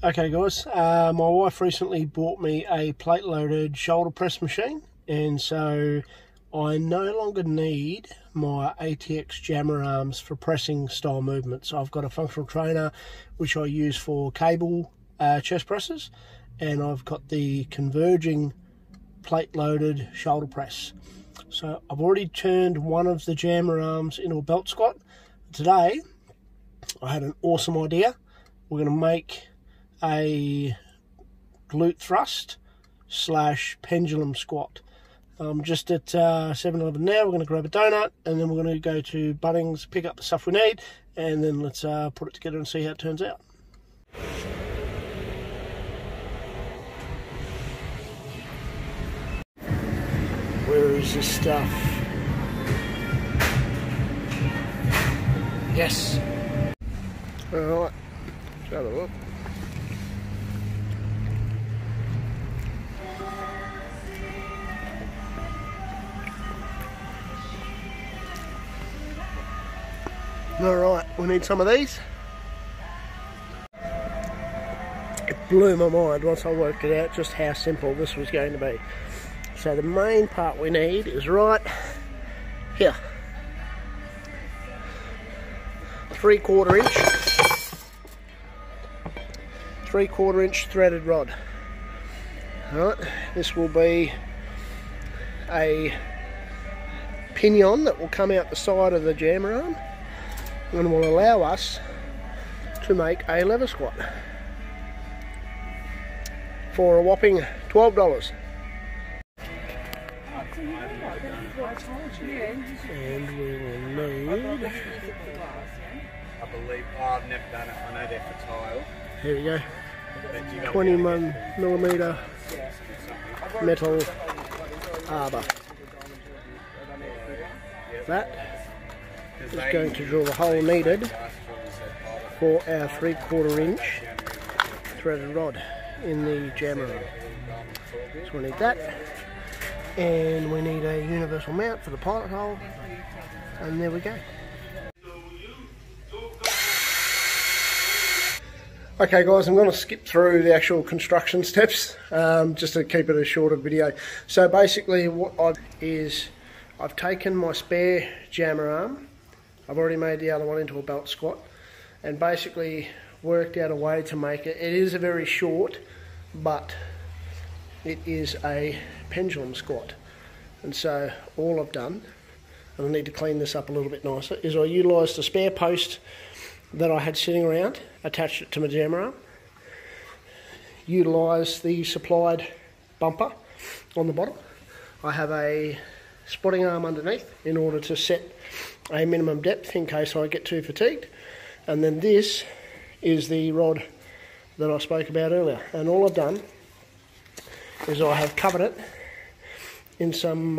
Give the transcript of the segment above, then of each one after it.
Okay guys, my wife recently bought me a plate loaded shoulder press machine, and so I no longer need my ATX jammer arms for pressing style movements. I've got a functional trainer which I use for cable chest presses, and I've got the converging plate loaded shoulder press. So I've already turned one of the jammer arms into a belt squat. Today I had an awesome idea. We're going to make a glute thrust / pendulum squat. Just at 7-Eleven now. We're going to grab a donut and then we're going to go to Bunnings, pick up the stuff we need, and then let's put it together and see how it turns out. Where is this stuff? Yes. Alright, let's have a look. Alright, we need some of these. It blew my mind once I worked it out just how simple this was going to be. So the main part we need is right here. 3/4 inch threaded rod. Alright, this will be a pinion that will come out the side of the jammer arm and will allow us to make a lever squat for a whopping $12. And we will need, I believe, I've never done it, I know they're for tile. Here we go, 21mm metal arbor. That is going to drill the hole needed for our 3/4 inch threaded rod in the jammer arm. So we need that, and we need a universal mount for the pilot hole, and there we go. Okay guys, I'm going to skip through the actual construction steps just to keep it a shorter video. So basically what I've taken my spare jammer arm, I've already made the other one into a belt squat, and basically worked out a way to make it. It is a very short, but it is a pendulum squat. And so all I've done, and I need to clean this up a little bit nicer, is I utilised a spare post that I had sitting around, attached it to my jammer arm, utilised the supplied bumper on the bottom. I have a spotting arm underneath in order to set a minimum depth in case I get too fatigued, and then this is the rod that I spoke about earlier, and all I've done is I have covered it in some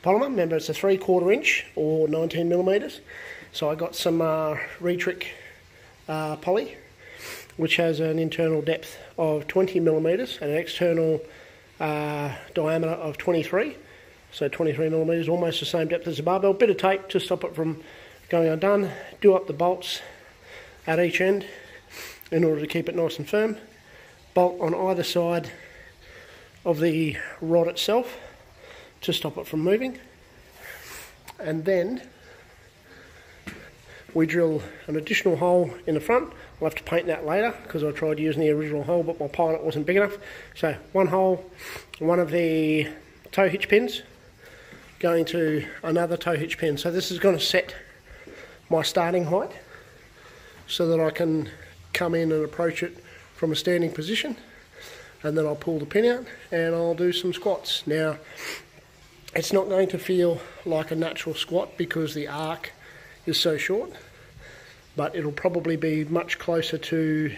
polymer. Remember, it's a 3/4 inch or 19mm, so I got some Retrick poly, which has an internal depth of 20mm and an external diameter of 23. So 23mm, almost the same depth as a barbell. Bit of tape to stop it from going undone. Do up the bolts at each end in order to keep it nice and firm. Bolt on either side of the rod itself to stop it from moving. And then we drill an additional hole in the front. I'll have to paint that later because I tried using the original hole, but my pilot wasn't big enough. So one hole, one of the toe hitch pins going to another toe hitch pin. So this is going to set my starting height so that I can come in and approach it from a standing position, and then I'll pull the pin out and I'll do some squats. Now it's not going to feel like a natural squat because the arc is so short, but it'll probably be much closer to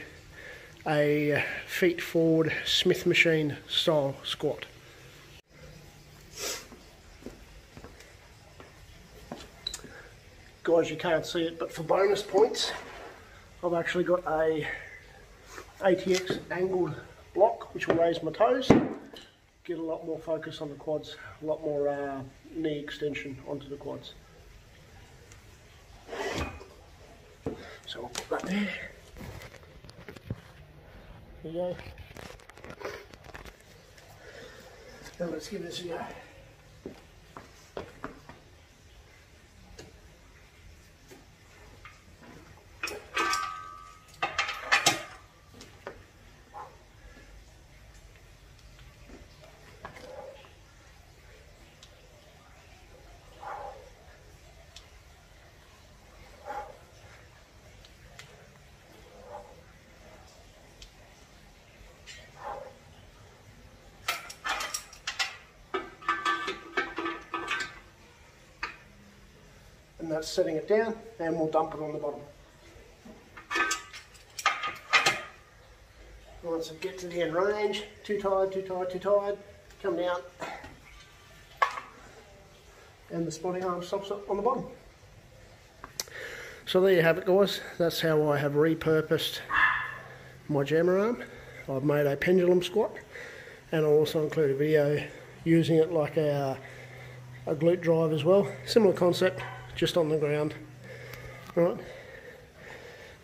a feet forward Smith machine style squat. Guys, you can't see it, but for bonus points, I've actually got a ATX angled block which will raise my toes, get a lot more focus on the quads, a lot more knee extension onto the quads. So I'll put that there. There you go. And let's give this a go. And that's setting it down, and we'll dump it on the bottom. Once it gets to the end range, too tired, too tired, too tired, come down, and the spotting arm stops it on the bottom. So there you have it, guys. That's how I have repurposed my jammer arm. I've made a pendulum squat, and I'll also include a video using it like a glute drive as well. Similar concept, just on the ground. Alright,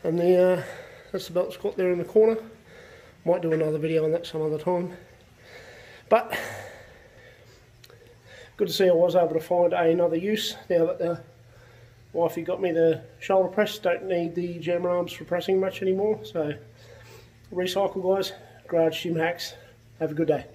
and that's the belt squat there in the corner. Might do another video on that some other time. But good to see I was able to find another use now that the wifey got me the shoulder press. Don't need the jammer arms for pressing much anymore. So recycle, guys. Garage Gym hacks. Have a good day.